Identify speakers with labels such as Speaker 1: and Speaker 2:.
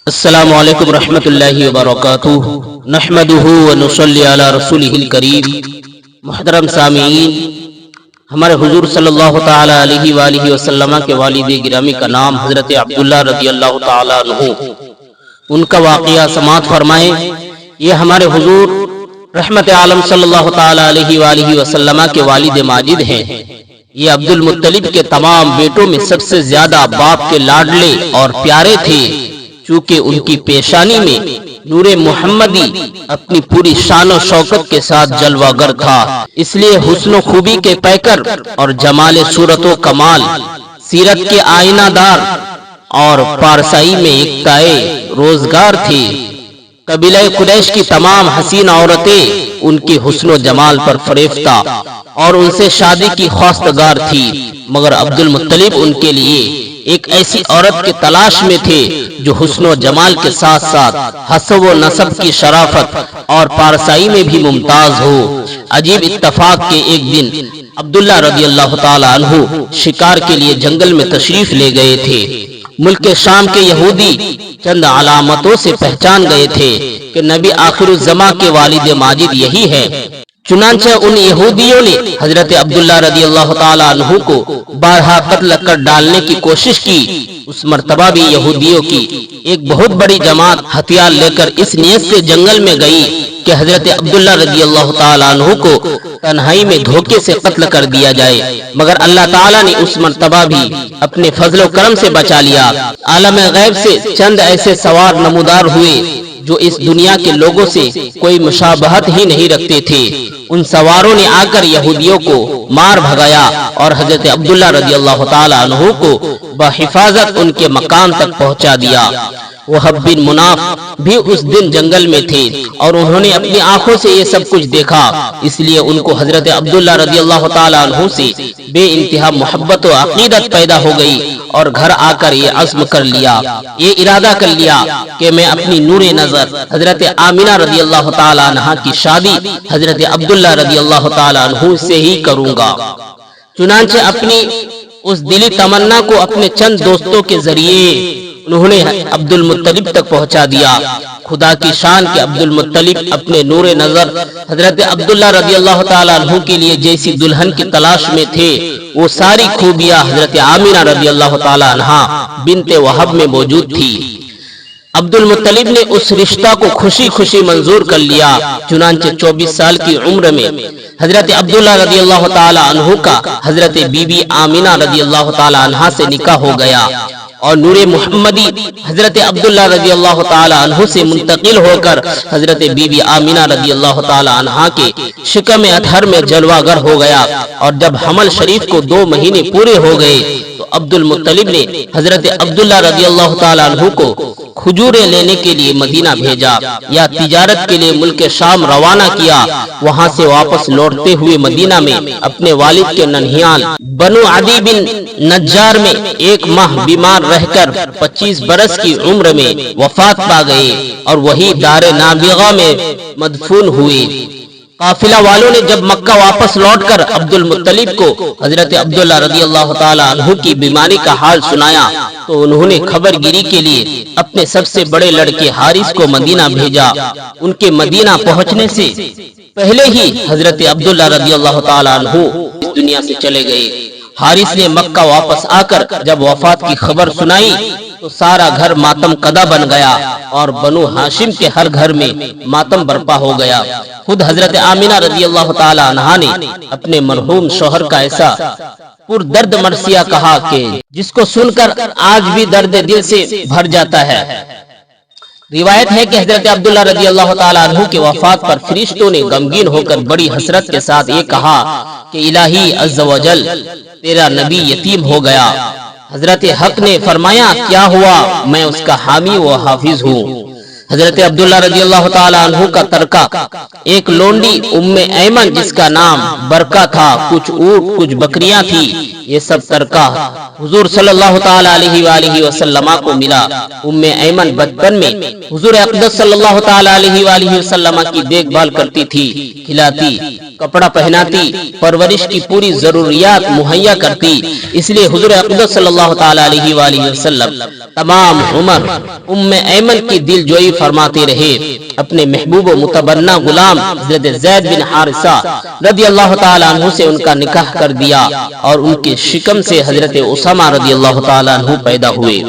Speaker 1: السلام علیکم ورحمۃ اللہ وبرکاتہ نحمدہ ونصلی علی رسولہ الکریم۔ محترم سامعین، ہمارے حضور صلی اللہ تعالی علیہ وآلہ وسلم کے والد گرامی کا نام حضرت عبداللہ رضی اللہ تعالی عنہ، ان کا واقعہ سماعت فرمائیں۔ یہ ہمارے حضور رحمت عالم صلی اللہ تعالی علیہ وآلہ وسلم کے والد ماجد ہیں۔ یہ عبد المطلب کے تمام بیٹوں میں سب سے زیادہ باپ کے لاڈلے اور پیارے تھے، چونکہ ان کی پیشانی میں نور محمدی اپنی پوری شان و شوکت کے ساتھ جلوہ گر تھا، اس لیے حسن و خوبی کے پیکر اور جمال صورت و کمال، سیرت کے آئینہ دار اور پارسائی میں ایکتائے روزگار تھے۔ قبیلہ قریش کی تمام حسین عورتیں ان کے حسن و جمال پر فریفتہ اور ان سے شادی کی خواستگار تھی، مگر عبد المطلب ان کے لیے ایک ایسی عورت کے تلاش میں تھے جو حسن و جمال کے ساتھ ساتھ حسب و نسب کی شرافت اور پارسائی میں بھی ممتاز ہو۔ عجیب اتفاق کے ایک دن عبداللہ رضی اللہ تعالی عنہ شکار کے لیے جنگل میں تشریف لے گئے تھے۔ ملک شام کے یہودی چند علامتوں سے پہچان گئے تھے کہ نبی آخر الزماں کے والد ماجد یہی ہے، چنانچہ ان یہودیوں نے حضرت عبداللہ رضی اللہ تعالی عنہ کو بارہا قتل کر ڈالنے کی کوشش کی۔ اس مرتبہ بھی یہودیوں کی ایک بہت بڑی جماعت ہتھیار لے کر اس نیت سے جنگل میں گئی کہ حضرت عبداللہ رضی اللہ تعالی عنہ کو تنہائی میں دھوکے سے قتل کر دیا جائے، مگر اللہ تعالیٰ نے اس مرتبہ بھی اپنے فضل و کرم سے بچا لیا۔ عالم غیب سے چند ایسے سوار نمودار ہوئے جو اس دنیا کے لوگوں سے کوئی مشابہت ہی نہیں رکھتے تھے۔ ان سواروں نے آ کر یہودیوں کو مار بھگایا اور حضرت عبداللہ رضی اللہ تعالی عنہ کو بحفاظت ان کے مقام تک پہنچا دیا۔ وہب بن مناف بھی اس دن جنگل میں تھے اور انہوں نے اپنی آنکھوں سے یہ سب کچھ دیکھا، اس لیے ان کو حضرت عبداللہ رضی اللہ تعالی عنہ سے بے انتہا محبت و عقیدت پیدا ہو گئی اور گھر آ کر یہ عزم کر لیا، یہ ارادہ کر لیا کہ میں اپنی نور نظر حضرت آمنہ رضی اللہ تعالی عنہ کی شادی حضرت عبداللہ رضی اللہ تعالی عنہ سے ہی کروں گا۔ چنانچہ اپنی اس دلی تمنا کو اپنے چند دوستوں کے ذریعے انہوں نے عبد المطلب تک پہنچا دیا۔ خدا کی شان کہ عبد المطلب اپنے نور نظر حضرت عبداللہ رضی اللہ تعالی عنہ کے لیے جیسی دلہن کی تلاش میں تھے، وہ ساری خوبیاں حضرت آمنہ رضی اللہ تعالی عنہ بنت وہب میں موجود تھی۔ عبد المطلب نے اس رشتہ کو خوشی خوشی منظور کر لیا۔ چنانچہ 24 سال کی عمر میں حضرت عبداللہ رضی اللہ تعالی عنہ کا حضرت بی بی آمنہ رضی اللہ تعالی عنہ سے نکاح ہو گیا اور نور محمدی حضرت عبداللہ رضی اللہ تعالی عنہ سے منتقل ہو کر حضرت بی بی آمنہ رضی اللہ تعالی عنہ کے شکم اطہر میں جلوہ گر ہو گیا، اور جب حمل شریف کو 2 مہینے پورے ہو گئے تو عبد المطلب نے حضرت عبداللہ رضی اللہ تعالی عنہ کو کھجوریں لینے کے لیے مدینہ بھیجا یا تجارت کے لیے ملک شام روانہ کیا۔ وہاں سے واپس لوٹتے ہوئے مدینہ میں اپنے والد کے ننھیال بنو عدی بن نجار میں 1 ماہ بیمار رہ کر 25 برس کی عمر میں وفات پا گئے اور وہی دار نابغہ میں مدفون ہوئے۔ قافلہ والوں نے جب مکہ واپس لوٹ کر عبد المطلب کو حضرت عبداللہ رضی اللہ تعالی عنہ کی بیماری کا حال سنایا تو انہوں نے خبر گیری کے لیے اپنے سب سے بڑے لڑکے حارث کو مدینہ بھیجا۔ ان کے مدینہ پہنچنے سے پہلے ہی حضرت عبداللہ رضی اللہ تعالی عنہ اس دنیا سے چلے گئے۔ حارث نے مکہ واپس آ کر جب وفات کی خبر سنائی تو سارا گھر ماتم قدا بن گیا اور بنو ہاشم کے ہر گھر میں ماتم برپا ہو گیا۔ خود حضرت آمنہ رضی اللہ تعالی عنہا نے اپنے مرحوم شوہر کا ایسا پر درد مرثیہ کہا کہ جس کو سن کر آج بھی درد دل سے بھر جاتا ہے۔ روایت ہے کہ حضرت عبداللہ رضی اللہ تعالی عنہ کی وفات پر فرشتوں نے غمگین ہو کر بڑی حسرت کے ساتھ یہ کہا کہ الہی عز و جل، تیرا نبی یتیم ہو گیا۔ حضرت حق نے فرمایا کیا ہوا، میں اس کا حامی و حافظ ہوں۔ حضرت عبداللہ رضی اللہ تعالی عنہ کا ترکہ ایک لونڈی ام ایمن جس کا نام برکہ تھا، کچھ اونٹ کچھ بکریاں تھی، یہ سب ترکہ حضور صلی اللہ تعالی علیہ وآلہ وسلم کو ملا۔ ام ایمن بچپن میں حضور اقدس صلی اللہ تعالی علیہ وآلہ وسلم کی دیکھ بھال کرتی تھی، کھلاتی کپڑا پہناتی، پرورش کی پوری ضروریات مہیا کرتی۔ اس لیے حضور اقدس صلی اللہ تعالی علیہ وآلہ وسلم تمام عمر ایمن کی دل جوئی فرماتے رہے۔ اپنے محبوب و متبنہ غلام حضرت زید بن حارثہ رضی اللہ تعالی عنہ سے ان کا نکاح کر دیا اور ان کے شکم سے حضرت اسامہ رضی اللہ تعالی عنہ پیدا ہوئے۔